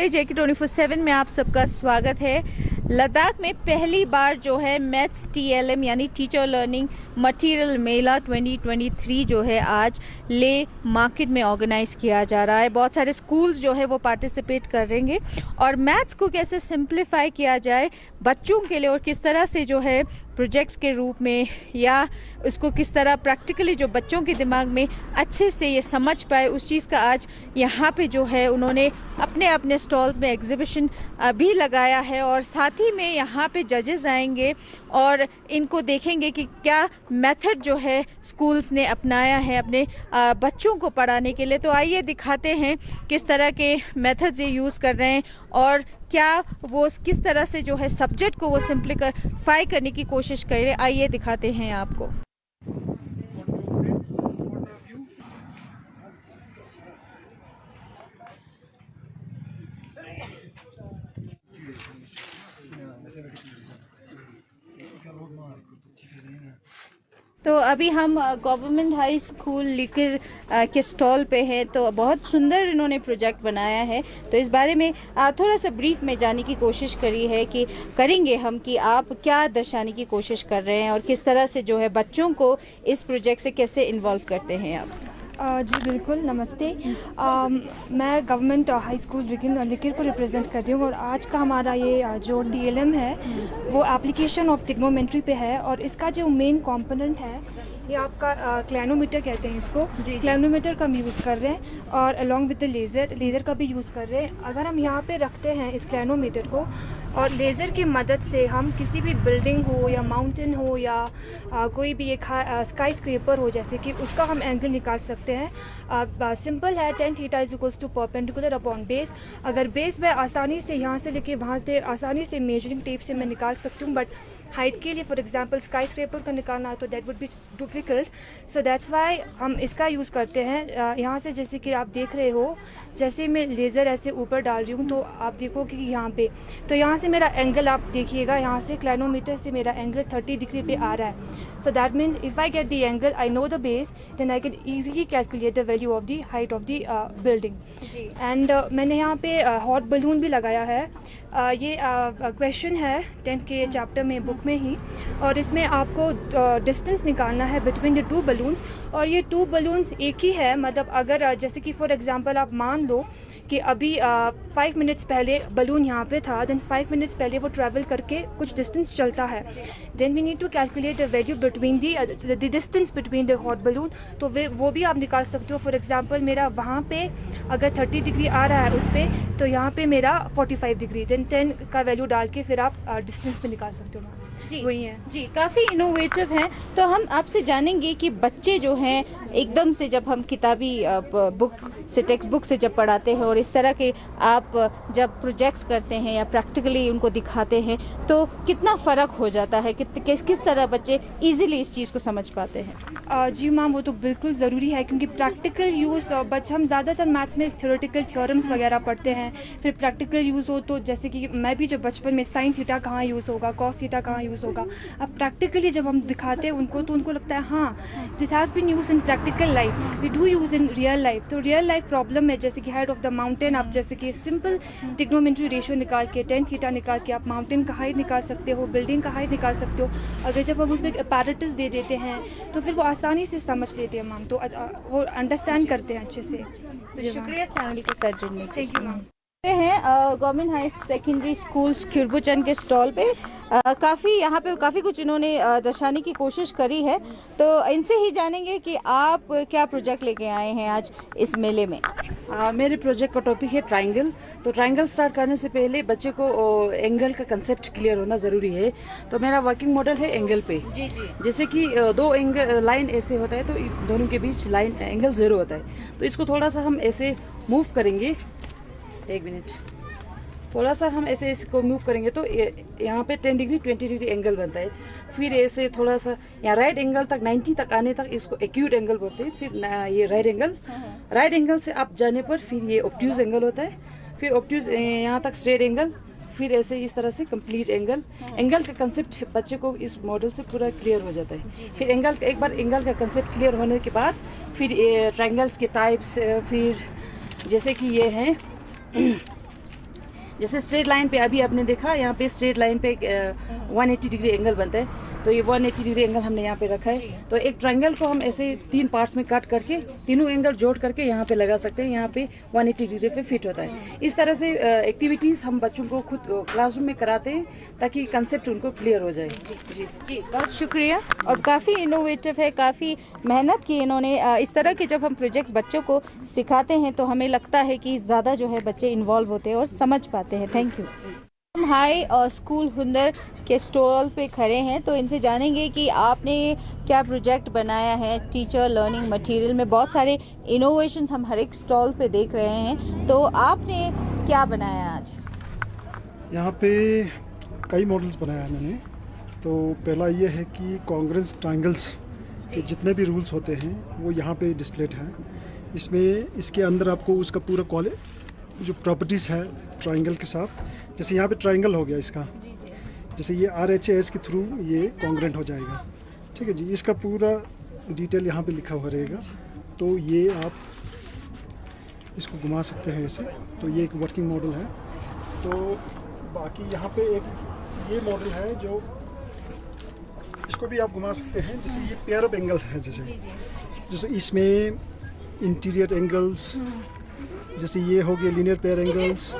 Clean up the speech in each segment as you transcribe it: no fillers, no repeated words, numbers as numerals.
JK 24/7 में आप सबका स्वागत है। लद्दाख में पहली बार जो है मैथ्स TLM यानी टीचर लर्निंग मटेरियल मेला 2023 जो है आज ले मार्केट में ऑर्गेनाइज किया जा रहा है। बहुत सारे स्कूल्स जो है वो पार्टिसिपेट करेंगे और मैथ्स को कैसे सिंप्लीफाई किया जाए बच्चों के लिए और किस तरह से जो है प्रोजेक्ट्स के रूप में या उसको किस तरह प्रैक्टिकली जो बच्चों के दिमाग में अच्छे से ये समझ पाए, उस चीज़ का आज यहाँ पे जो है उन्होंने अपने अपने स्टॉल्स में एग्जीबिशन भी लगाया है। और साथ ही में यहाँ पे जजेस आएंगे और इनको देखेंगे कि क्या मेथड जो है स्कूल्स ने अपनाया है अपने बच्चों को पढ़ाने के लिए। तो आइए दिखाते हैं किस तरह के मेथड्स ये यूज़ कर रहे हैं और क्या वो किस तरह से जो है सब्जेक्ट को वो सिंप्लीफाई करने की कोशिश कर रहे हैं। आइए दिखाते हैं आपको। तो अभी हम गवर्नमेंट हाई स्कूल लिकर के स्टॉल पे हैं। तो बहुत सुंदर इन्होंने प्रोजेक्ट बनाया है। तो इस बारे में थोड़ा सा ब्रीफ में जाने की कोशिश करी है कि करेंगे हम कि आप क्या दर्शाने की कोशिश कर रहे हैं और किस तरह से जो है बच्चों को इस प्रोजेक्ट से कैसे इन्वॉल्व करते हैं आप। जी बिल्कुल, नमस्ते। मैं गवर्नमेंट हाई स्कूल लिकर को रिप्रेजेंट कर रही हूँ और आज का हमारा ये जो TLM है वो एप्लीकेशन ऑफ ट्रिग्नोमेट्री पे है और इसका जो मेन कंपोनेंट है ये आपका क्लैनोमीटर कहते हैं इसको। क्लैनोमीटर का हम यूज़ कर रहे हैं और अलॉन्ग विद द लेज़र का भी यूज़ कर रहे हैं। अगर हम यहाँ पे रखते हैं इस क्लैनोमीटर को और लेज़र की मदद से हम किसी भी बिल्डिंग हो या माउंटेन हो या कोई भी एक स्काई स्क्रेपर हो जैसे कि उसका हम एंगल निकाल सकते हैं। सिंपल है, tan theta is equals to perpendicular upon base. अगर बेस मैं आसानी से यहाँ से लेके वहाँ से आसानी से मेजरिंग टेप से मैं निकाल सकती हूँ, बट हाइट के लिए फॉर एग्जांपल स्काई स्क्रेपर का निकालना है तो that would be difficult. So that's why हम इसका यूज़ करते हैं। यहाँ से जैसे कि आप देख रहे हो, जैसे मैं लेज़र ऐसे ऊपर डाल रही हूँ तो आप देखोगे कि यहाँ पे तो यहाँ से मेरा एंगल आप देखिएगा, यहाँ से क्लैनोमीटर से मेरा एंगल 30 डिग्री पे आ रहा है। So that means if I get the angle, I know the base, then I can easily calculate the value of the height of the building. And मैंने यहाँ पे हॉट बलून भी लगाया है। ये क्वेश्चन है 10th के चैप्टर में बुक में ही, और इसमें आपको डिस्टेंस निकालना है बिटवीन द टू बलून्स। और ये टू बलून्स एक ही है, मतलब अगर जैसे कि फॉर एग्जांपल आप मान लो कि अभी 5 मिनट्स पहले बलून यहाँ पे था, देन 5 मिनट्स पहले वो ट्रैवल करके कुछ डिस्टेंस चलता है, then we need to calculate the value between the distance between the hot balloon. तो वो भी आप निकाल सकते हो। फॉर एग्जांपल मेरा वहाँ पे अगर 30 डिग्री आ रहा है उस पर, तो यहाँ पे मेरा 45 डिग्री, देन 10 का वैल्यू डाल के फिर आप डिस्टेंस पे निकाल सकते हो। जी वही है जी, काफ़ी इनोवेटिव हैं। तो हम आपसे जानेंगे कि बच्चे जो हैं एकदम से जब हम किताबी बुक से टेक्स्ट बुक से जब पढ़ाते हैं और इस तरह के आप जब प्रोजेक्ट्स करते हैं या प्रैक्टिकली उनको दिखाते हैं तो कितना फ़र्क हो जाता है, किस तरह बच्चे इजीली इस चीज़ को समझ पाते हैं। जी मैम, वो तो बिल्कुल ज़रूरी है क्योंकि प्रैक्टिकल यूज़ बच्चे हम ज़्यादातर मैथ्स में थ्योरेटिकल थ्योरम्स वगैरह पढ़ते हैं, फिर प्रैक्टिकल यूज़ हो तो जैसे कि मैं भी जब बचपन में साइन थीटा कहाँ यूज़ होगा, कॉस थीटा कहाँ यूज़ होगा, अब प्रैक्टिकली जब हम दिखाते हैं उनको तो उनको लगता है हाँ this has been use in practical life, we do use in real life. तो रियल लाइफ प्रॉब्लम में जैसे कि हाइट ऑफ द माउंटेन, आप जैसे कि सिंपल ट्रिग्नोमेट्री रेशियो निकाल के tan थीटा निकाल के आप माउंटेन का हाइट निकाल सकते हो, बिल्डिंग का हाइट निकाल सकते हो। अगर जब हम उसमें अपैरेटस दे देते हैं तो फिर वो आसानी से समझ लेते हैं मैम, तो वो अंडरस्टैंड करते हैं अच्छे से। तो शुक्रिया चैनल के साथ जुड़ने के लिए। Thank you ma'am. हैं गवर्नमेंट हाई सेकेंडरी स्कूल खिरबुचन के स्टॉल पे काफ़ी यहाँ पे काफ़ी कुछ इन्होंने दर्शाने की कोशिश करी है। तो इनसे ही जानेंगे कि आप क्या प्रोजेक्ट लेके आए हैं आज इस मेले में। मेरे प्रोजेक्ट का टॉपिक है ट्रायंगल। तो ट्रायंगल स्टार्ट करने से पहले बच्चे को एंगल का कंसेप्ट क्लियर होना ज़रूरी है। तो मेरा वर्किंग मॉडल है एंगल पे। जी जी। जैसे कि दो एंगल लाइन ऐसे होता है तो दोनों के बीच लाइन एंगल 0 होता है। तो इसको थोड़ा सा हम ऐसे मूव करेंगे, एक मिनट, थोड़ा सा हम ऐसे इसको मूव करेंगे तो यहाँ पे 10 डिग्री 20 डिग्री एंगल बनता है। फिर ऐसे थोड़ा सा यहाँ राइट एंगल तक 90 तक आने तक इसको एक्यूट एंगल बोलते हैं। फिर ये राइट एंगल से आप जाने पर फिर ये ऑब्ट्यूज एंगल होता है। फिर ऑब्ट्यूज यहाँ तक स्ट्रेट एंगल, फिर ऐसे इस तरह से कंप्लीट एंगल। एंगल का कंसेप्ट बच्चे को इस मॉडल से पूरा क्लियर हो जाता है। फिर एक बार एंगल का कंसेप्ट क्लियर होने के बाद फिर ट्रायंगल्स के टाइप्स, फिर जैसे कि ये हैं जैसे स्ट्रेट लाइन पे अभी आपने देखा, यहाँ पे स्ट्रेट लाइन पे 180 डिग्री एंगल बनता है, तो ये 180 डिग्री एंगल हमने यहाँ पे रखा है। तो एक ट्रायंगल को हम ऐसे 3 पार्ट्स में कट करके तीनों एंगल जोड़ करके यहाँ पे लगा सकते हैं। यहाँ पे 180 डिग्री पे फिट होता है। इस तरह से एक्टिविटीज़ हम बच्चों को खुद क्लासरूम में कराते हैं ताकि कंसेप्ट उनको क्लियर हो जाए। जी जी, बहुत शुक्रिया। और काफ़ी इनोवेटिव है, काफ़ी मेहनत की इन्होंने। इस तरह के जब हम प्रोजेक्ट्स बच्चों को सिखाते हैं तो हमें लगता है कि ज़्यादा जो है बच्चे इन्वॉल्व होते हैं और समझ पाते हैं। Thank you. हम हाई स्कूल हुंदर के स्टॉल पे खड़े हैं, तो इनसे जानेंगे कि आपने क्या प्रोजेक्ट बनाया है। टीचर लर्निंग मटेरियल में बहुत सारे इनोवेशंस हम हर एक स्टॉल पे देख रहे हैं, तो आपने क्या बनाया आज? यहाँ पे कई मॉडल्स बनाया है मैंने। तो पहला ये है कि कॉन्ग्रेंस ट्रायंगल्स के जितने भी रूल्स होते हैं वो यहाँ पे डिस्प्लेड हैं। इसमें इसके अंदर आपको उसका पूरा जो प्रॉपर्टीज़ है ट्रायंगल के साथ, जैसे यहाँ पे ट्रायंगल हो गया इसका, जैसे ये RHAS के थ्रू ये कॉन्ग्रेंट हो जाएगा। ठीक है जी, इसका पूरा डिटेल यहाँ पे लिखा हुआ रहेगा। तो ये आप इसको घुमा सकते हैं ऐसे। तो ये एक वर्किंग मॉडल है। तो बाकी यहाँ पे एक ये मॉडल है जो इसको भी आप घुमा सकते हैं। जैसे ये पेयर ऑफ एंगल्स है, जैसे इसमें इंटीरियर एंगल्स, जैसे ये हो गया लीनियर पेयर एंगल्स।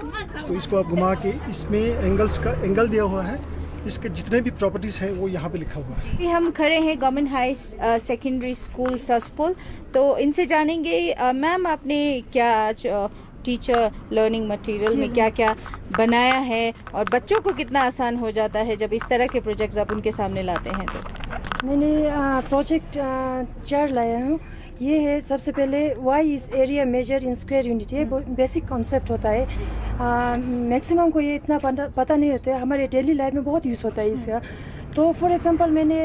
तो इसको आप घुमा के इसमें एंगल्स का एंगल दिया हुआ है, इसके जितने भी प्रॉपर्टीज़ हैं वो यहाँ पे लिखा हुआ है। अभी हम खड़े हैं गवर्नमेंट हाई सेकेंडरी स्कूल ससपुल, तो इनसे जानेंगे मैम आपने क्या आज टीचर लर्निंग मटेरियल में क्या क्या बनाया है और बच्चों को कितना आसान हो जाता है जब इस तरह के प्रोजेक्ट्स आप उनके सामने लाते हैं? तो मैंने प्रोजेक्ट 4 लाया हूँ। ये है सबसे पहले why is area measure in square unit. ये बेसिक कॉन्सेप्ट होता है। मैक्सिमम को ये इतना पता नहीं होता है, हमारे डेली लाइफ में बहुत यूज़ होता है इसका। तो फॉर एग्जांपल मैंने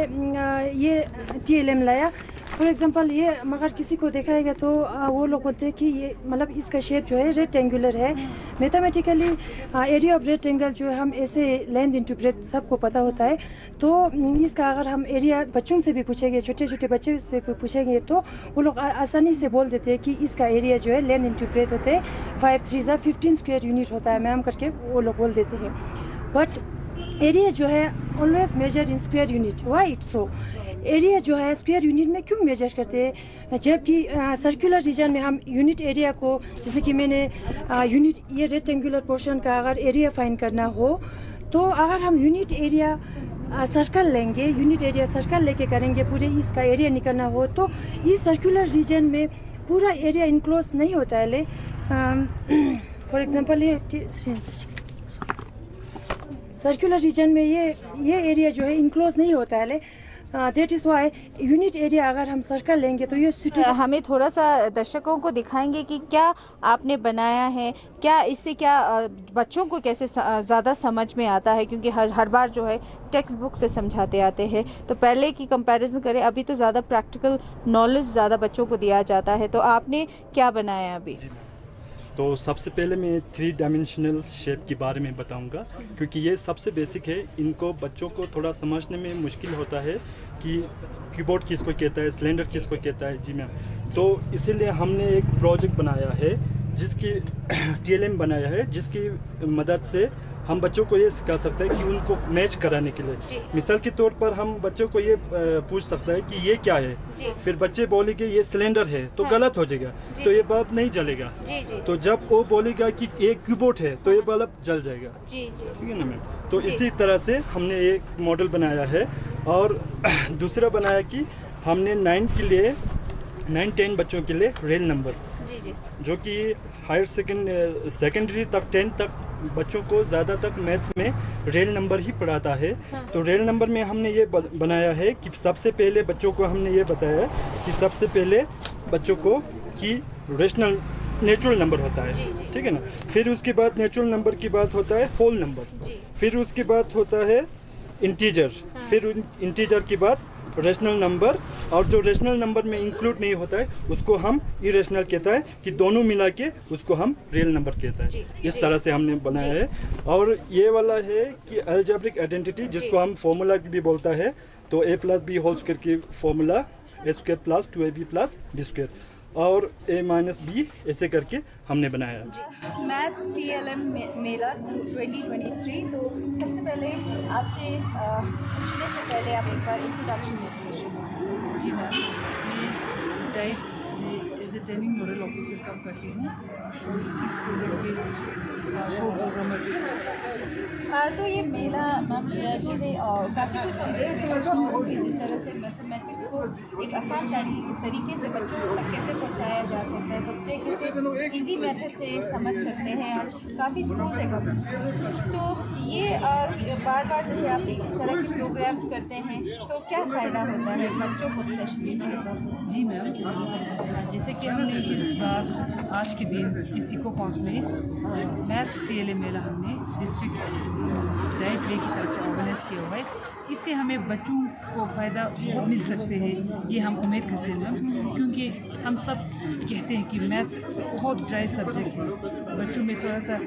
ये TLM लाया। फॉर एग्जांपल ये मगर किसी को दिखाएगा तो वो लोग बोलते हैं कि ये मतलब इसका शेप जो है रेक्टेंगुलर है। मैथमेटिकली एरिया ऑफ रेक्टेंगल जो है हम ऐसे लेंथ इंटू ब्रेथ सबको पता होता है। तो इसका अगर हम एरिया बच्चों से भी पूछेंगे, छोटे छोटे बच्चे से भी पूछेंगे, तो वो लोग आसानी से बोल देते हैं कि इसका एरिया जो है लेंथ इंटू ब्रेथ होते हैं 5 3 15 स्क्वायर यूनिट होता है मैम करके वो लोग बोल देते हैं। बट एरिया जो है always major in square unit. Why it's so? Area जो है स्क्वायर यूनिट में क्यों मेजर करते हैं, जबकि सर्कुलर रीजन में हम यूनिट एरिया को, जैसे कि मैंने यूनिट ये रेक्टेंगुलर पोर्शन का अगर एरिया फाइंड करना हो तो अगर हम यूनिट एरिया सर्कल लेंगे, यूनिट एरिया सर्कल लेके करेंगे, पूरे इसका एरिया निकलना हो तो इस सर्कुलर रीजन में पूरा एरिया इनक्लोज नहीं होता है। फॉर एग्जांपल ये सर्कुलर रीजन में ये एरिया जो है इनक्लोज नहीं होता है। That is why unit area अगर हम सर्कल लेंगे तो ये हमें थोड़ा सा दर्शकों को दिखाएंगे कि क्या आपने बनाया है, क्या इससे क्या बच्चों को कैसे ज़्यादा समझ में आता है, क्योंकि हर बार जो है टेक्स्ट बुक से समझाते आते हैं। तो पहले की कंपैरिजन करें, अभी तो ज़्यादा प्रैक्टिकल नॉलेज ज़्यादा बच्चों को दिया जाता है। तो आपने क्या बनाया अभी? तो सबसे पहले मैं 3 डायमेंशनल शेप के बारे में बताऊंगा, क्योंकि ये सबसे बेसिक है। इनको बच्चों को थोड़ा समझने में मुश्किल होता है कि कीबोर्ड किसको कहता है, सिलेंडर किसको कहता है। जी मैम, तो इसीलिए हमने एक प्रोजेक्ट बनाया है जिसकी TLM बनाया है, जिसकी मदद से हम बच्चों को ये सिखा सकते हैं कि उनको मैच कराने के लिए। मिसाल के तौर पर हम बच्चों को ये पूछ सकते हैं कि ये क्या है, फिर बच्चे बोलेंगे ये सिलेंडर है, तो गलत हो जाएगा, तो ये बल्ब नहीं जलेगा। तो जब वो बोलेगा कि एक कीबोर्ड है तो ये बल्ब जल जाएगा। ठीक है ना मैम? तो इसी तरह से हमने एक मॉडल बनाया है। और दूसरा बनाया कि हमने 9-10 बच्चों के लिए रेल नंबर, जो कि हायर सेकेंडरी तक 10 तक बच्चों को ज़्यादातर मैथ्स में रेल नंबर ही पढ़ाता है। तो रेल नंबर में हमने ये बनाया है कि सबसे पहले बच्चों को हमने ये बताया कि सबसे पहले बच्चों को कि रेशनल नेचुरल नंबर होता है, ठीक है ना। फिर उसके बाद नेचुरल नंबर की बात होता है होल नंबर, फिर उसके बाद होता है इंटीजर, फिर इंटीजर की बात रेशनल नंबर, और जो रेशनल नंबर में इंक्लूड नहीं होता है उसको हम इरेशनल कहता है, कि दोनों मिला के उसको हम रियल नंबर कहता है। इस तरह से हमने बनाया है। और ये वाला है कि अलजेब्रिक आइडेंटिटी, जिसको हम फॉर्मूला भी बोलता है। तो a + b होल स्क्वायर की फॉर्मूला a² + 2ab + b²। और A-B ऐसे करके हमने बनाया। मैथ्स TLM मेला 2023। तो सबसे पहले आपसे पूछने से पहले आप एक बार इंट्रोडक्शन दीजिए। जी मैम, मैं DIET as a training nodal officer काम करती हूँ इस प्रोजेक्ट के को प्रोग्रामर। तो ये मेला मैम जैसे काफ़ी कुछ हम देखते हैं स्कूल्स में, जिस तरह से मैथमेटिक्स को एक आसान तरीके से बच्चों तक कैसे पहुंचाया जा सकता है, बच्चे कैसे इजी मेथड से समझ सकते हैं। आज काफ़ी स्कूल्स है गवर्नमेंट स्कूल, तो ये बार बार जैसे आप इस तरह के प्रोग्राम्स करते हैं तो क्या फ़ायदा होता है बच्चों को स्पेशली? जी मैम, जैसे कि हमने इस बार आज के दिन इस इको पार्क में मैथ्स TLM मेला हमने डिस्ट्रिक्ट डाइट डे की तरफ से ऑर्गेनाइज किया हुआ है। इससे हमें बच्चों को फ़ायदा मिल सकते हैं, ये हम उम्मीद करते हैं मैम, क्योंकि हम सब कहते हैं कि मैथ्स बहुत ड्राई सब्जेक्ट है। बच्चों में थोड़ा सा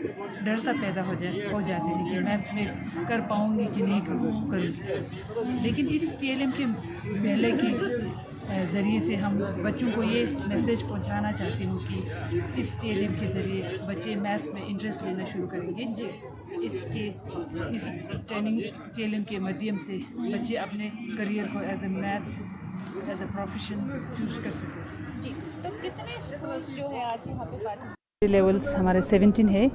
डर सा पैदा हो जाते हैं कि मैथ्स में कर पाऊँगी कि नहीं करूँगी। लेकिन इस TLM के मेले की ज़रिए से हम बच्चों को ये मैसेज पहुंचाना चाहती हूँ कि इस TLM के ज़रिए बच्चे मैथ्स में इंटरेस्ट लेना शुरू करेंगे। इस ट्रेनिंग TLM के माध्यम से बच्चे अपने करियर को as a maths as a profession choose कर सकें। जी, तो कितने स्कूल्स जो है आज यहाँ पे पार्टिसिपेट? लेवल्स हमारे 17 है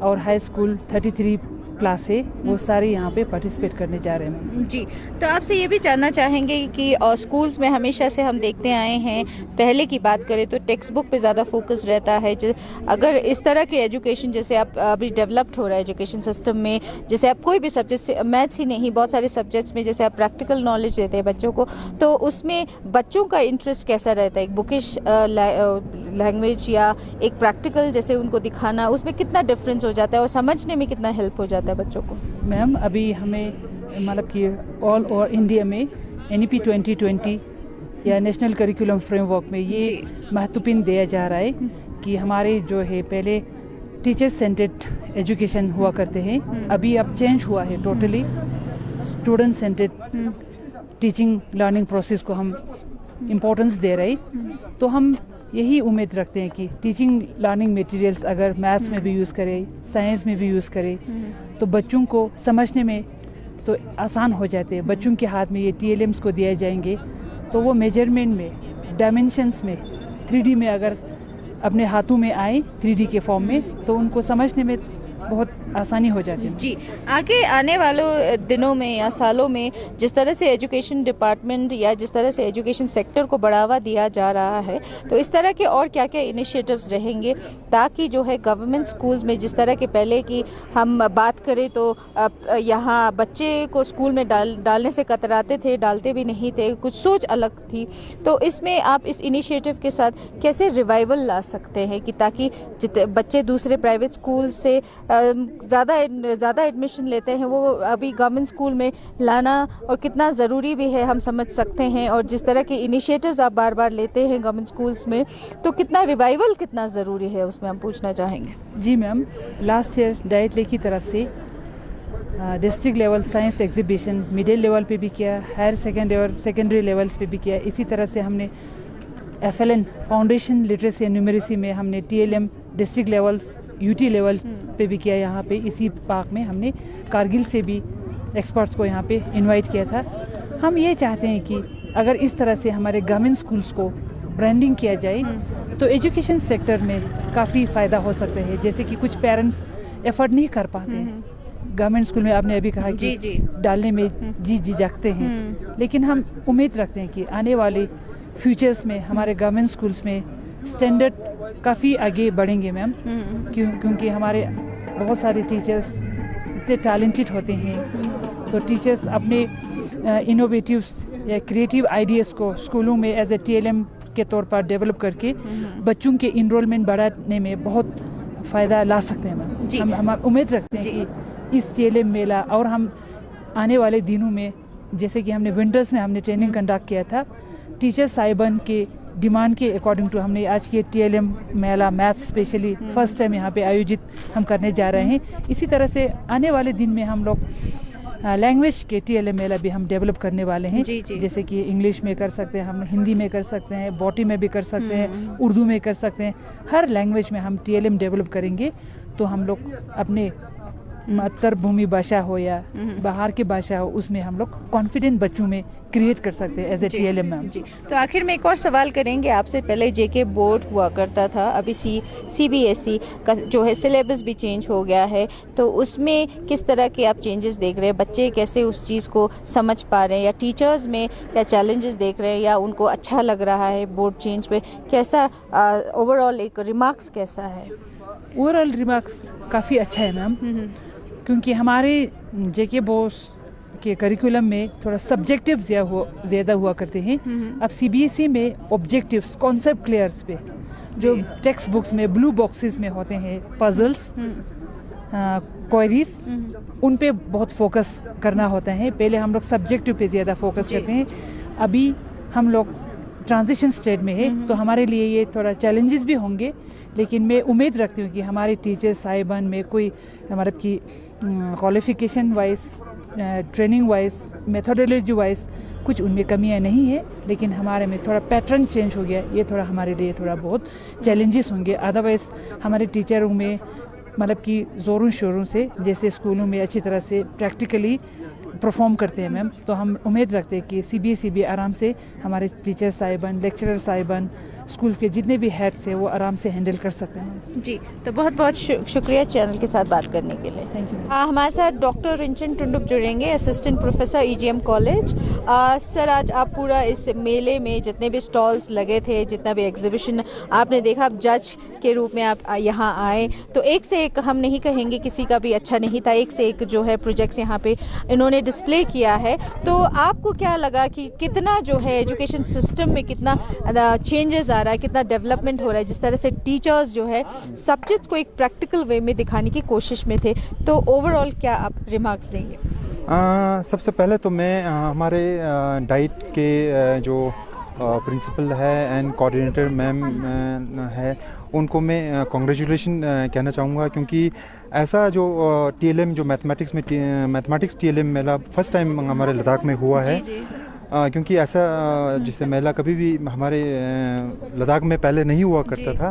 और हाई स्कूल 33 क्लास है, वो सारे यहाँ पे पार्टिसिपेट करने जा रहे हैं। जी, तो आपसे ये भी जानना चाहेंगे कि स्कूल्स में हमेशा से हम देखते आए हैं, पहले की बात करें तो टेक्स्ट बुक पे ज़्यादा फोकस रहता है। अगर इस तरह के एजुकेशन जैसे आप अभी डेवलप्ड हो रहा है एजुकेशन सिस्टम में, जैसे आप कोई भी सब्जेक्ट, मैथ्स ही नहीं बहुत सारे सब्जेक्ट्स में जैसे आप प्रैक्टिकल नॉलेज देते हैं बच्चों को, तो उसमें बच्चों का इंटरेस्ट कैसा रहता है? एक बुकिश लैंग्वेज या एक प्रैक्टिकल जैसे उनको दिखाना, उसमें कितना डिफरेंस हो जाता है और समझने में कितना हेल्प हो जाता है बच्चों को? मैम, अभी हमें मतलब कि ऑल ओवर इंडिया में NEP 2020 या नेशनल करिकुलम फ्रेमवर्क में ये महत्वपूर्ण दिया जा रहा है कि हमारे जो है पहले टीचर सेंटर्ड एजुकेशन हुआ करते हैं, अभी अब चेंज हुआ है totally student centred teaching learning process को हम इम्पोर्टेंस दे रहे हैं। तो हम यही उम्मीद रखते हैं कि टीचिंग लर्निंग मटेरियल्स अगर मैथ्स में भी यूज़ करें, साइंस में भी यूज़ करें, तो बच्चों को समझने में तो आसान हो जाते हैं। बच्चों के हाथ में ये TLMs को दिए जाएंगे तो वो मेजरमेंट में, डायमेंशंस में, 3D में अगर अपने हाथों में आए 3D के फॉर्म में, तो उनको समझने में बहुत आसानी हो जाती है। जी, आगे आने वालों दिनों में या सालों में जिस तरह से एजुकेशन डिपार्टमेंट या जिस तरह से एजुकेशन सेक्टर को बढ़ावा दिया जा रहा है, तो इस तरह के और क्या क्या इनिशिएटिव्स रहेंगे ताकि जो है गवर्नमेंट स्कूल्स में जिस तरह के पहले की हम बात करें तो यहाँ बच्चे को स्कूल में डालने से कतराते थे, डालते भी नहीं थे, कुछ सोच अलग थी, तो इसमें आप इस इनिशिएटिव के साथ कैसे रिवाइवल ला सकते हैं कि ताकि बच्चे दूसरे प्राइवेट स्कूल से ज़्यादा एडमिशन लेते हैं, वो अभी गवर्नमेंट स्कूल में लाना और कितना ज़रूरी भी है हम समझ सकते हैं। और जिस तरह के इनिशिएटिव्स आप बार बार लेते हैं गवर्नमेंट स्कूल्स में, तो कितना रिवाइवल कितना ज़रूरी है उसमें हम पूछना चाहेंगे। जी ma'am, last year DIET day की तरफ से district level science exhibition middle level पे भी किया, हायर सेकेंडरी लेवल्स पे भी किया। इसी तरह से हमने FLN foundation literacy and numeracy में हमने TLM district levels UT level पे भी किया। यहाँ पे इसी पार्क में हमने कारगिल से भी एक्सपर्ट्स को यहाँ पे इनवाइट किया था। हम ये चाहते हैं कि अगर इस तरह से हमारे गवर्नमेंट स्कूल्स को ब्रांडिंग किया जाए तो एजुकेशन सेक्टर में काफ़ी फ़ायदा हो सकता है। जैसे कि कुछ पेरेंट्स एफर्ट नहीं कर पाते हैं गवर्नमेंट स्कूल में, आपने अभी कहा कि जी। डालने में जी जागते हैं, लेकिन हम उम्मीद रखते हैं कि आने वाले फ्यूचर्स में हमारे गवर्नमेंट स्कूल्स में स्टैंडर्ड काफ़ी आगे बढ़ेंगे मैम, क्योंकि हमारे बहुत सारे टीचर्स इतने टैलेंटेड होते हैं। तो टीचर्स अपने इनोवेटिव्स या क्रिएटिव आइडियाज़ को स्कूलों में एज ए TLM के तौर पर डेवलप करके बच्चों के इनरोलमेंट बढ़ाने में बहुत फ़ायदा ला सकते हैं मैम। हम उम्मीद रखते हैं कि इस TLM मेला और हम आने वाले दिनों में, जैसे कि हमने विंटर्स में हमने ट्रेनिंग कंडक्ट किया था, टीचर साहिबान के डिमांड के अकॉर्डिंग टू हमने आज के TLM मेला मैथ्स स्पेशली फर्स्ट टाइम यहाँ पे आयोजित हम करने जा रहे हैं। इसी तरह से आने वाले दिन में हम लोग लैंग्वेज के TLM मेला भी हम डेवलप करने वाले हैं। जी, जी। जैसे कि इंग्लिश में कर सकते हैं, हम हिंदी में कर सकते हैं, बॉटी में भी कर सकते हैं, उर्दू में कर सकते हैं। हर लैंग्वेज में हम TLM डेवलप करेंगे तो हम लोग अपने मातृ भूमि भाषा हो या बाहर की भाषा हो, उसमें हम लोग कॉन्फिडेंट बच्चों में क्रिएट कर सकते हैं एज ए TLM मैम। जी, तो आखिर में एक और सवाल करेंगे आपसे। पहले JK बोर्ड हुआ करता था, अभी CBSE का जो है सिलेबस भी चेंज हो गया है, तो उसमें किस तरह के आप चेंजेस देख रहे हैं? बच्चे कैसे उस चीज़ को समझ पा रहे हैं, या टीचर्स में क्या चैलेंजेस देख रहे हैं, या उनको अच्छा लग रहा है बोर्ड चेंज पे? कैसा ओवरऑल एक रिमार्क्स कैसा है? ओवरऑल रिमार्क्स काफ़ी अच्छा है मैम, क्योंकि हमारे JK बोर्ड के करिकुलम में थोड़ा सब्जेक्टिव ज़्यादा हुआ करते हैं। अब CBSE में ऑब्जेक्टिव्स, कॉन्सेप्ट क्लियर्स पे जो टेक्स्ट बुक्स में ब्लू बॉक्सेस में होते हैं, पजल्स, क्वेरीज, उन पे बहुत फोकस करना होता है। पहले हम लोग सब्जेक्टिव पे ज़्यादा फोकस करते हैं, अभी हम लोग ट्रांजिशन स्टेट में है, तो हमारे लिए ये थोड़ा चैलेंजेस भी होंगे। लेकिन मैं उम्मीद रखती हूँ कि हमारे टीचर साहिबान में कोई मतलब कि qualification wise, training wise, methodology wise कुछ उनमें कमियां नहीं है, लेकिन हमारे में थोड़ा पैटर्न चेंज हो गया। ये थोड़ा हमारे लिए थोड़ा बहुत चैलेंजेस होंगे। अदरवाइज हमारे टीचरों में मतलब कि ज़ोरों शोरों से जैसे स्कूलों में अच्छी तरह से प्रैक्टिकली परफॉर्म करते हैं मैम, तो हम उम्मीद रखते हैं कि CBSE भी आराम से हमारे टीचर साहिबान, लेक्चरर साहिबान, स्कूल के जितने भी हेड्स हैं वो आराम से हैंडल कर सकते हैं। जी, तो बहुत बहुत शुक्रिया चैनल के साथ बात करने के लिए। Thank you. हमारे साथ डॉक्टर रिंचन टुंडुप जुड़ेंगे, assistant professor EGM college. Sir, आज आप पूरा इस मेले में जितने भी स्टॉल्स लगे थे, जितना भी एग्जीबिशन आपने देखा, आप जज के रूप में आप यहाँ आए, तो एक से एक, हम नहीं कहेंगे किसी का भी अच्छा नहीं था, एक से एक जो है प्रोजेक्ट्स यहाँ पे इन्होंने डिस्प्ले किया है। तो आपको क्या लगा कि कितना जो है एजुकेशन सिस्टम में कितना चेंजेस आ रहा है, कितना डेवलपमेंट हो रहा है, जिस तरह से टीचर्स जो है सब्जेक्ट्स को एक प्रैक्टिकल वे में दिखाने की कोशिश में थे, तो ओवरऑल क्या आप रिमार्क्स देंगे? सबसे पहले तो मैं हमारे डाइट के जो प्रिंसिपल है एंड कोऑर्डिनेटर मैम है, उनको मैं कॉन्ग्रेचुलेशन कहना चाहूँगा, क्योंकि ऐसा जो TLM जो मैथमेटिक्स TLM मेला फर्स्ट टाइम हमारे लद्दाख में हुआ है। क्योंकि ऐसा जैसे मेला कभी भी हमारे लद्दाख में पहले नहीं हुआ करता था,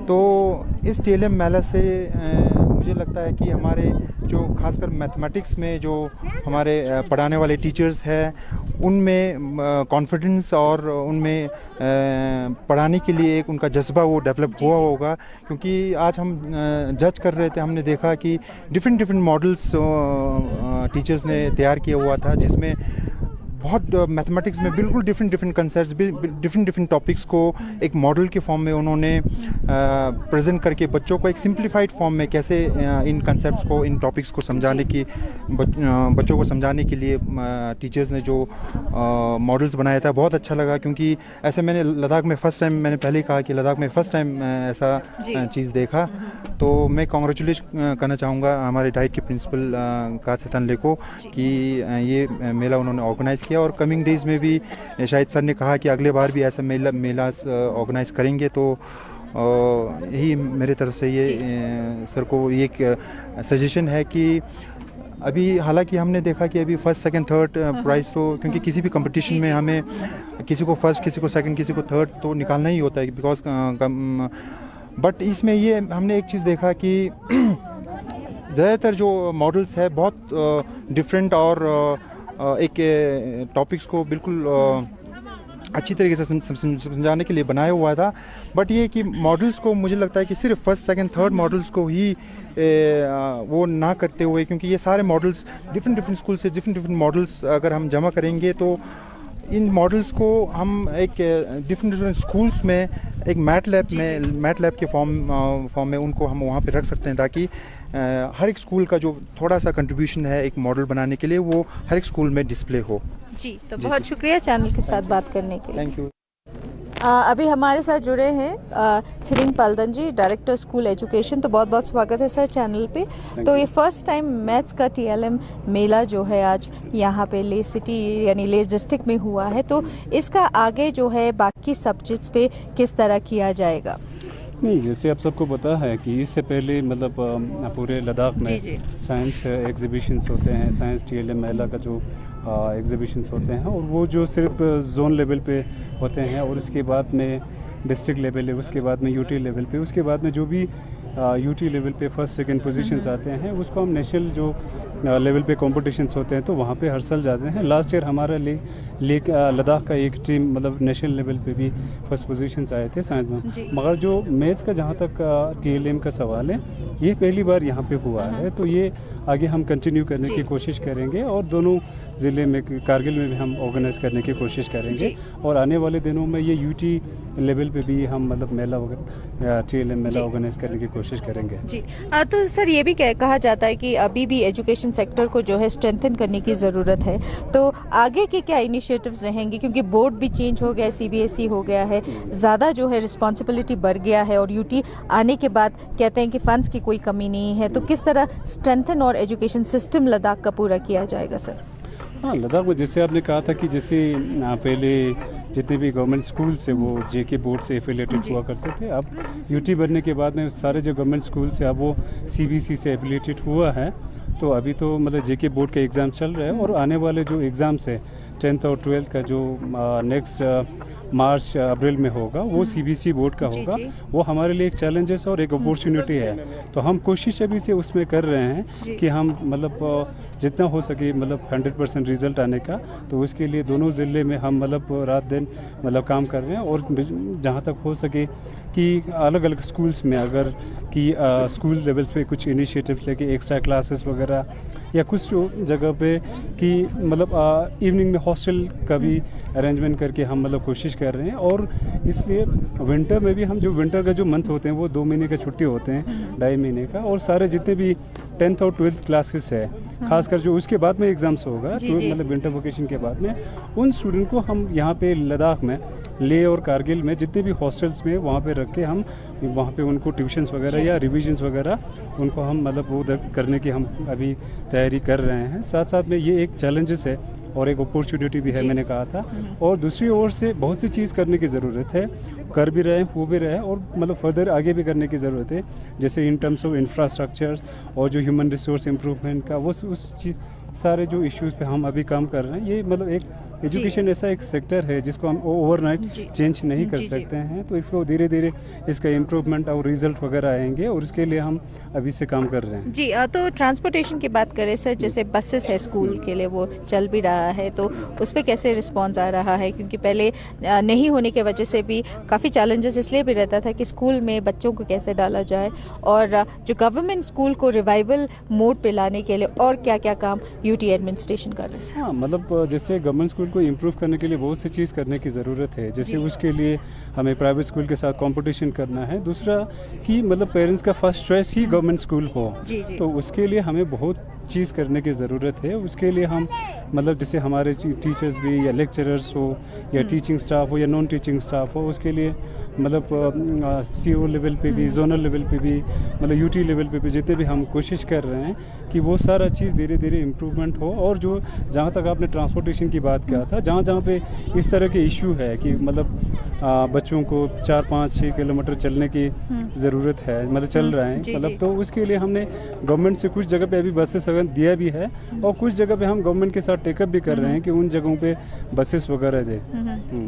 तो इस TLM मेला से मुझे लगता है कि हमारे जो खासकर मैथमेटिक्स में जो हमारे पढ़ाने वाले टीचर्स हैं, उनमें कॉन्फिडेंस और उनमें पढ़ाने के लिए एक उनका जज्बा वो डेवलप हुआ होगा। क्योंकि आज हम जज कर रहे थे, हमने देखा कि डिफरेंट मॉडल्स टीचर्स ने तैयार किया हुआ था, जिसमें बहुत मैथमेटिक्स में बिल्कुल डिफरेंट कंसेप्ट्स, डिफरेंट टॉपिक्स को एक मॉडल के फॉर्म में उन्होंने प्रेजेंट करके बच्चों को एक सिंप्लीफाइड फॉर्म में कैसे इन कंसेप्ट्स को, इन टॉपिक्स को समझाने की, बच्चों को समझाने के लिए टीचर्स ने जो मॉडल्स बनाया था, बहुत अच्छा लगा। क्योंकि ऐसे मैंने लद्दाख में फ़र्स्ट टाइम, मैंने पहले ही कहा कि लद्दाख में फ़र्स्ट टाइम ऐसा चीज़ देखा, तो मैं कॉन्ग्रेचुलेट करना चाहूँगा हमारे डाइट के प्रिंसिपल कासिम तनले को कि ये मेला उन्होंने ऑर्गेनाइज़ किया। और कमिंग डेज़ में भी शायद सर ने कहा कि अगले बार भी ऐसा मेला ऑर्गेनाइज़ करेंगे, तो यही मेरे तरफ से ये सर को ये एक सजेशन है कि अभी हालांकि हमने देखा कि अभी फर्स्ट सेकंड थर्ड प्राइज़, तो क्योंकि किसी भी कंपटीशन में हमें किसी को फर्स्ट, किसी को सेकंड, किसी को थर्ड तो निकालना ही होता है, बिकॉज बट इसमें ये हमने एक चीज़ देखा कि ज़्यादातर जो मॉडल्स है बहुत डिफरेंट और एक टॉपिक्स को बिल्कुल अच्छी तरीके से समझाने के लिए बनाया हुआ था। बट ये कि मॉडल्स को मुझे लगता है कि सिर्फ फर्स्ट सेकंड थर्ड मॉडल्स को ही वो ना करते हुए, क्योंकि ये सारे मॉडल्स डिफरेंट स्कूल से डिफरेंट मॉडल्स अगर हम जमा करेंगे, तो इन मॉडल्स को हम एक डिफरेंट स्कूल्स में एक मैट लैब के फॉर्म में उनको हम वहाँ पे रख सकते हैं, ताकि हर एक स्कूल का जो थोड़ा सा कंट्रीब्यूशन है एक मॉडल बनाने के लिए, वो हर एक स्कूल में डिस्प्ले हो। जी, तो बहुत शुक्रिया चैनल के साथ बात करने के लिए। Thank you. अभी हमारे साथ जुड़े हैं छिरिंग पालदन जी, डायरेक्टर स्कूल एजुकेशन। तो बहुत बहुत स्वागत है सर चैनल पे। तो ये फर्स्ट टाइम मैथ्स का TLM मेला जो है आज यहाँ पे ले सिटी यानी ले डिस्ट्रिक्ट में हुआ है, तो इसका आगे जो है बाकी सब्जेक्ट्स पे किस तरह किया जाएगा? नहीं, जैसे आप सबको पता है कि इससे पहले मतलब पूरे लद्दाख में जी। साइंस एग्जीबिशंस होते हैं, साइंस TLM मेला का जो एग्जीबिशंस होते हैं, और वो जो सिर्फ जोन लेवल पे होते हैं, और उसके बाद में डिस्ट्रिक्ट लेवल है, उसके बाद में UT लेवल पे, उसके बाद में जो भी UT लेवल पे फर्स्ट सेकंड पोजीशंस आते हैं उसको हम नेशनल जो लेवल पे कॉम्पिटिशन्स होते हैं तो वहाँ पे हर साल जाते हैं। लास्ट ईयर हमारा लद्दाख का एक टीम मतलब नेशनल लेवल पे भी फर्स्ट पोजीशंस आए थे साइंस में। मगर जो मैथ्स का जहाँ तक TLM का सवाल है, ये पहली बार यहाँ पे हुआ है, तो ये आगे हम कंटिन्यू करने की कोशिश करेंगे और दोनों ज़िले में कारगिल में भी हम ऑर्गेनाइज करने की कोशिश करेंगे, और आने वाले दिनों में ये UT लेवल पे भी हम मतलब मेला वगैरह TLM मेला ऑर्गेनाइज करने की कोशिश करेंगे। जी तो सर ये भी कहा जाता है कि अभी भी एजुकेशन सेक्टर को जो है स्ट्रेंथन करने की ज़रूरत है, तो आगे के क्या इनिशिएटिव्स रहेंगे, क्योंकि बोर्ड भी चेंज हो गया, CBSE हो गया है, ज़्यादा जो है रिस्पॉन्सिबिलिटी बढ़ गया है, और UT आने के बाद कहते हैं कि फंड्स की कोई कमी नहीं है, तो किस तरह स्ट्रेंथन और एजुकेशन सिस्टम लद्दाख का पूरा किया जाएगा सर? हाँ, लद्दाख में जैसे आपने कहा था कि जैसे पहले जितने भी गवर्नमेंट स्कूल से वो JK बोर्ड से एफिलेटेड हुआ करते थे, अब UT बनने के बाद में सारे जो गवर्नमेंट स्कूल से अब वो CBC से एफिलेटेड हुआ है, तो अभी तो मतलब JK बोर्ड के एग्ज़ाम चल रहे हैं, और आने वाले जो एग्ज़ाम्स है 10th और 12th का जो नेक्स्ट मार्च अप्रैल में होगा वो CBC बोर्ड का होगा। वो हमारे लिए एक चैलेंजेस और एक अपॉर्चुनिटी है, तो हम कोशिश अभी से उसमें कर रहे हैं कि हम मतलब जितना हो सके मतलब 100% रिज़ल्ट आने का, तो उसके लिए दोनों ज़िले में हम मतलब रात दिन मतलब काम कर रहे हैं, और जहाँ तक हो सके कि अलग अलग स्कूल्स में अगर कि स्कूल लेवल पे कुछ इनिशिएटिव्स लेके एक्स्ट्रा क्लासेस वगैरह, या कुछ जगह पे कि मतलब इवनिंग में हॉस्टल का भी अरेंजमेंट करके हम मतलब कोशिश कर रहे हैं। और इसलिए विंटर में भी हम जो विंटर का जो मंथ होते हैं वो 2 महीने का छुट्टी होते हैं, 2.5 महीने का, और सारे जितने भी 10th और 12th क्लासेस है, खासकर जो उसके बाद में एग्ज़ाम्स होगा मतलब विंटर वेकेशन के बाद में, उन स्टूडेंट को हम यहाँ पे लद्दाख में लेह और कारगिल में जितने भी हॉस्टल्स में वहाँ पे रख के हम वहाँ पे उनको ट्यूशन्स वगैरह या रिविजन्स वगैरह उनको हम मतलब वो करने की हम अभी तैयारी कर रहे हैं। साथ साथ में ये एक चैलेंजेस है और एक अपॉर्चुनिटी भी है, मैंने कहा था, और दूसरी ओर से बहुत सी चीज़ करने की ज़रूरत है, कर भी रहे हैं, हो भी रहे हैं, और मतलब फर्दर आगे भी करने की ज़रूरत है, जैसे इन टर्म्स ऑफ इंफ्रास्ट्रक्चर और जो ह्यूमन रिसोर्स इम्प्रूवमेंट का वो उस चीज़ सारे जो इश्यूज़ पे हम अभी काम कर रहे हैं। ये मतलब एक एजुकेशन ऐसा एक सेक्टर है जिसको हम ओवरनाइट चेंज नहीं कर सकते हैं, तो इसको धीरे धीरे इसका इम्प्रूवमेंट और रिजल्ट वगैरह आएंगे, और इसके लिए हम अभी से काम कर रहे हैं। जी तो ट्रांसपोर्टेशन की बात करें सर, जैसे बसेस है स्कूल के लिए वो चल भी रहा है, तो उस पर कैसे रिस्पॉन्स आ रहा है, क्योंकि पहले नहीं होने की वजह से भी काफ़ी चैलेंजेस इसलिए भी रहता था कि स्कूल में बच्चों को कैसे डाला जाए, और जो गवर्नमेंट स्कूल को रिवाइवल मोड पे लाने के लिए और क्या क्या काम UT एडमिनिस्ट्रेशन कर रहे हैं? हाँ, मतलब जैसे गवर्नमेंट स्कूल को इम्प्रूव करने के लिए बहुत सी चीज़ करने की ज़रूरत है, जैसे उसके लिए हमें प्राइवेट स्कूल के साथ कंपटीशन करना है, दूसरा कि मतलब पेरेंट्स का फर्स्ट चॉइस ही गवर्नमेंट स्कूल हो, तो उसके लिए हमें बहुत चीज़ करने की ज़रूरत है। उसके लिए हम मतलब जैसे हमारे टीचर्स भी या लेक्चरर्स हो या टीचिंग स्टाफ हो या नॉन टीचिंग स्टाफ हो, उसके लिए मतलब CO लेवल पे भी, जोनल लेवल पे भी, मतलब UT लेवल पे भी जितने भी हम कोशिश कर रहे हैं कि वो सारा चीज़ धीरे धीरे इम्प्रूवमेंट हो। और जो जहाँ तक आपने ट्रांसपोर्टेशन की बात किया था, जहाँ जहाँ पे इस तरह के इशू है कि मतलब बच्चों को 4-5-6 किलोमीटर चलने की ज़रूरत है, मतलब चल रहे हैं मतलब, तो उसके लिए हमने गवर्नमेंट से कुछ जगह पे अभी बसेस वगैरह दिया भी है, और कुछ जगह पे हम गवर्नमेंट के साथ टेकअप भी कर रहे हैं कि उन जगहों पे बसेस वगैरह दे।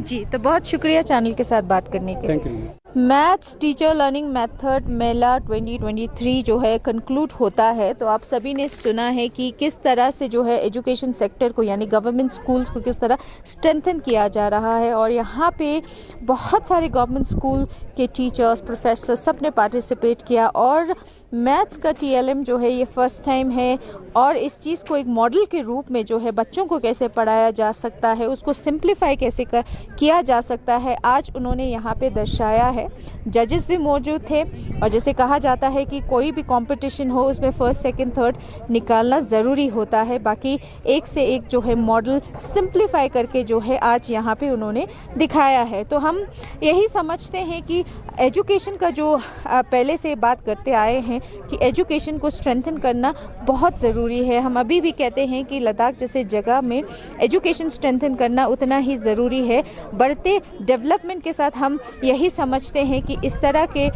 जी तो बहुत शुक्रिया चैनल के साथ बात करने के लिए। Thank you. Maths teacher learning method मेला 2023 जो है कंक्लूड होता है, तो आप सभी ने सुना है कि किस तरह से जो है एजुकेशन सेक्टर को यानी गवर्नमेंट स्कूल्स को किस तरह स्ट्रेंथन किया जा रहा है, और यहाँ पे बहुत सारे गवर्नमेंट स्कूल के टीचर्स प्रोफेसर सब ने पार्टिसिपेट किया, और मैथ्स का TLM जो है ये फर्स्ट टाइम है, और इस चीज़ को एक मॉडल के रूप में जो है बच्चों को कैसे पढ़ाया जा सकता है, उसको सिंप्लीफाई कैसे किया जा सकता है, आज उन्होंने यहाँ पे दर्शाया है। जजेस भी मौजूद थे, और जैसे कहा जाता है कि कोई भी कंपटीशन हो उसमें फर्स्ट सेकंड थर्ड निकालना ज़रूरी होता है, बाकी एक से एक जो है मॉडल सिंप्लीफाई करके जो है आज यहाँ पे उन्होंने दिखाया है। तो हम यही समझते हैं कि एजुकेशन का जो पहले से बात करते आए हैं कि एजुकेशन को स्ट्रेंथन करना बहुत ज़रूरी है। हम अभी भी कहते हैं कि लद्दाख जैसे जगह में एजुकेशन स्ट्रेंथन करना उतना ही ज़रूरी है। बढ़ते डेवलपमेंट के साथ हम यही समझते समझते हैं कि इस तरह के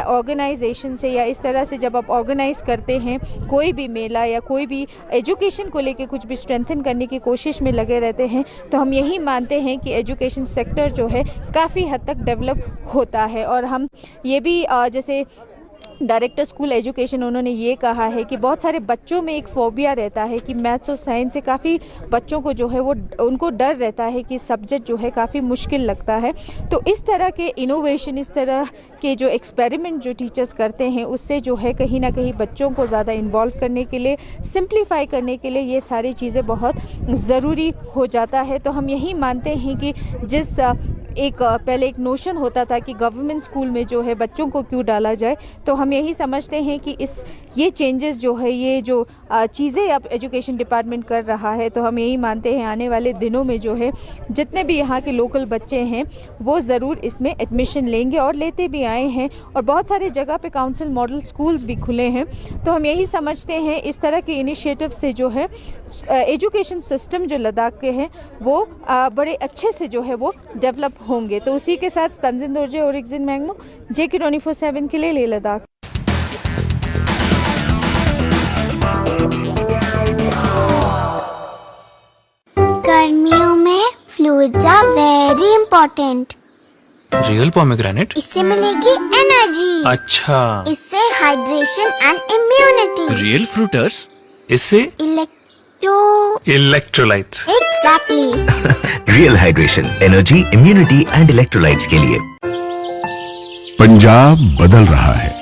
ऑर्गेनाइजेशन से या इस तरह से जब आप ऑर्गेनाइज करते हैं कोई भी मेला या कोई भी एजुकेशन को लेके कुछ भी स्ट्रेंथन करने की कोशिश में लगे रहते हैं, तो हम यही मानते हैं कि एजुकेशन सेक्टर जो है काफ़ी हद तक डेवलप होता है। और हम ये भी जैसे डायरेक्टर स्कूल एजुकेशन उन्होंने ये कहा है कि बहुत सारे बच्चों में एक फोबिया रहता है कि मैथ्स और साइंस से काफ़ी बच्चों को जो है वो उनको डर रहता है कि सब्जेक्ट जो है काफ़ी मुश्किल लगता है। तो इस तरह के इनोवेशन, इस तरह के जो एक्सपेरिमेंट जो टीचर्स करते हैं उससे जो है कहीं ना कहीं बच्चों को ज़्यादा इन्वॉल्व करने के लिए, सिंप्लीफाई करने के लिए ये सारी चीज़ें बहुत ज़रूरी हो जाता है। तो हम यही मानते हैं कि जिस पहले एक नोशन होता था कि गवर्नमेंट स्कूल में जो है बच्चों को क्यों डाला जाए, तो हम यही समझते हैं कि ये चेंजेस जो है, ये जो चीज़ें अब एजुकेशन डिपार्टमेंट कर रहा है, तो हम यही मानते हैं आने वाले दिनों में जो है जितने भी यहाँ के लोकल बच्चे हैं वो ज़रूर इसमें एडमिशन लेंगे और लेते भी आए हैं। और बहुत सारी जगह पे काउंसिल मॉडल स्कूल्स भी खुले हैं। तो हम यही समझते हैं इस तरह के इनिशिएटिव से जो है एजुकेशन सिस्टम जो लद्दाख के हैं वो बड़े अच्छे से जो है वो डेवलप होंगे। तो उसी के साथ तंजिन दोरजे और इक्जिन मैंगमो, JK 24/7 के लिए लेह लद्दाख। गर्मियों में fluids are very important. Real pomegranate, इससे मिलेगी एनर्जी। अच्छा, इससे hydration and immunity. Real fruiters, इससे electrolytes. Exactly. Real hydration, energy, immunity and electrolytes के लिए। पंजाब बदल रहा है,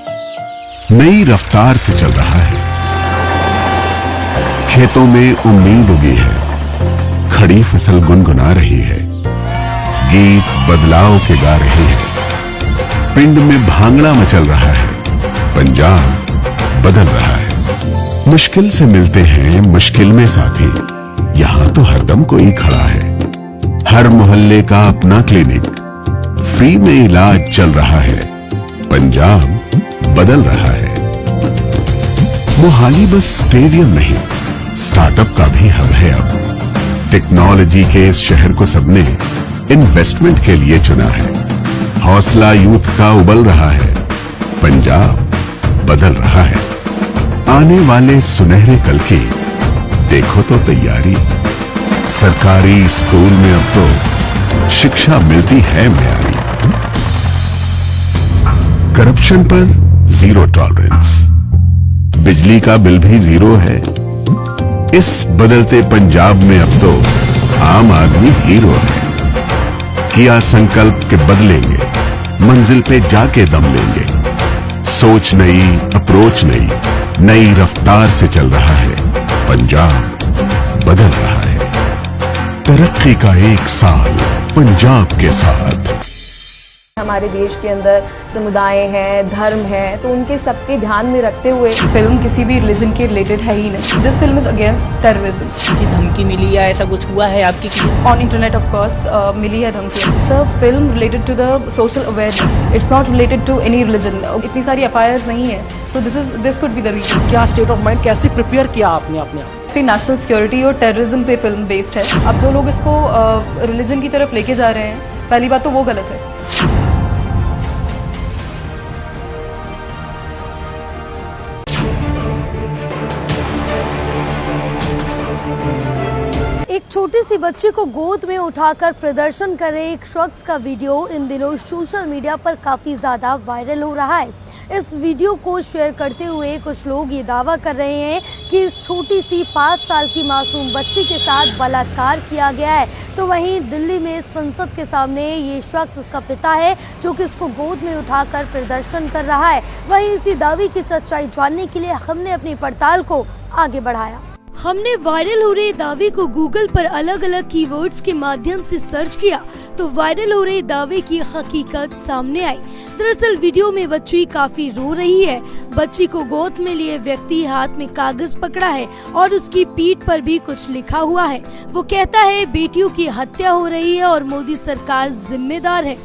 नई रफ्तार से चल रहा है। खेतों में उम्मीद उगी है, खड़ी फसल गुनगुना रही है, गीत बदलाव के गा रहे हैं। पिंड में भांगड़ा मचल रहा है, पंजाब बदल रहा है। मुश्किल से मिलते हैं मुश्किल में साथी, यहां तो हरदम कोई खड़ा है। हर मोहल्ले का अपना क्लिनिक, फ्री में इलाज चल रहा है। पंजाब बदल रहा है। मोहाली बस स्टेडियम नहीं, स्टार्टअप का भी हब है अब। टेक्नोलॉजी के इस शहर को सबने इन्वेस्टमेंट के लिए चुना है। हौसला यूथ का उबल रहा है, पंजाब बदल रहा है। आने वाले सुनहरे कल की देखो तो तैयारी। सरकारी स्कूल में अब तो शिक्षा मिलती है म्यारी। करप्शन पर जीरो टॉलरेंस, बिजली का बिल भी जीरो है। इस बदलते पंजाब में अब तो आम आदमी हीरो है। किया संकल्प के बदलेंगे, मंजिल पे जाके दम लेंगे। सोच नई, अप्रोच नई, नई रफ्तार से चल रहा है। पंजाब बदल रहा है। तरक्की का एक साल पंजाब के साथ। हमारे देश के अंदर समुदाय हैं, धर्म है, तो उनके सबके ध्यान में रखते हुए फिल्म किसी भी रिलीजन के रिलेटेड है ही नहीं। This film is against terrorism. किसी धमकी मिली या ऐसा कुछ हुआ है आपकी? ऑन इंटरनेट ऑफ कोर्स मिली है धमकी। It's a film related to the social awareness, it's not related to any religion. इतनी सारी FIRs नहीं है, तो this could be the reason. क्या स्टेट ऑफ माइंड, कैसे प्रिपेयर किया आपने अपने आप? नेशनल सिक्योरिटी और टेररिज्म पे फिल्म बेस्ड है। अब जो लोग इसको रिलीजन की तरफ लेके जा रहे हैं, पहली बात तो वो गलत है। एक छोटी सी बच्ची को गोद में उठाकर प्रदर्शन कर रहे एक शख्स का वीडियो इन दिनों सोशल मीडिया पर काफ़ी ज़्यादा वायरल हो रहा है। इस वीडियो को शेयर करते हुए कुछ लोग ये दावा कर रहे हैं कि इस छोटी सी 5 साल की मासूम बच्ची के साथ बलात्कार किया गया है। तो वहीं दिल्ली में संसद के सामने ये शख्स इसका पिता है जो कि इसको गोद में उठाकर प्रदर्शन कर रहा है। वहीं इसी दावे की सच्चाई जानने के लिए हमने अपनी पड़ताल को आगे बढ़ाया। हमने वायरल हो रहे दावे को गूगल पर अलग अलग कीवर्ड्स के माध्यम से सर्च किया तो वायरल हो रहे दावे की हकीकत सामने आई। दरअसल वीडियो में बच्ची काफी रो रही है। बच्ची को गोद में लिए व्यक्ति हाथ में कागज पकड़ा है और उसकी पीठ पर भी कुछ लिखा हुआ है। वो कहता है बेटियों की हत्या हो रही है और मोदी सरकार जिम्मेदार है।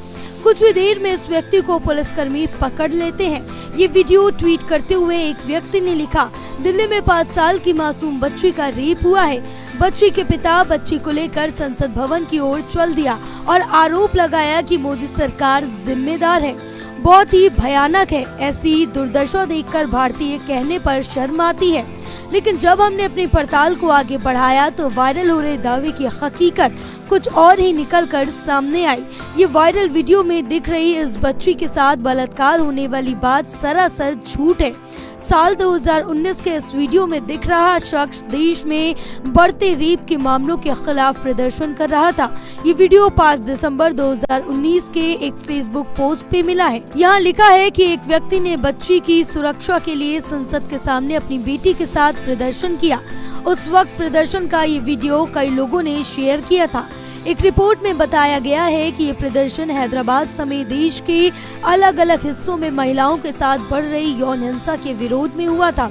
कुछ ही देर में इस व्यक्ति को पुलिसकर्मी पकड़ लेते हैं। ये वीडियो ट्वीट करते हुए एक व्यक्ति ने लिखा, दिल्ली में 5 साल की मासूम बच्ची का रेप हुआ है। बच्ची के पिता बच्ची को लेकर संसद भवन की ओर चल दिया और आरोप लगाया कि मोदी सरकार जिम्मेदार है। बहुत ही भयानक है। ऐसी दुर्दशा देखकर भारतीय कहने पर शर्म आती है, लेकिन जब हमने अपनी पड़ताल को आगे बढ़ाया तो वायरल हो रहे दावे की हकीकत कुछ और ही निकलकर सामने आई। ये वायरल वीडियो में दिख रही इस बच्ची के साथ बलात्कार होने वाली बात सरासर झूठ है। साल 2019 के इस वीडियो में दिख रहा शख्स देश में बढ़ते रेप के मामलों के खिलाफ प्रदर्शन कर रहा था। ये वीडियो 5 दिसंबर 2019 के एक फेसबुक पोस्ट पे मिला है। यहाँ लिखा है कि एक व्यक्ति ने बच्ची की सुरक्षा के लिए संसद के सामने अपनी बेटी के साथ प्रदर्शन किया। उस वक्त प्रदर्शन का ये वीडियो कई लोगों ने शेयर किया था। एक रिपोर्ट में बताया गया है कि ये प्रदर्शन हैदराबाद समेत देश के अलग अलग हिस्सों में महिलाओं के साथ बढ़ रही यौन हिंसा के विरोध में हुआ था।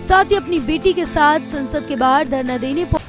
साथ ही अपनी बेटी के साथ संसद के बाहर धरना देने पर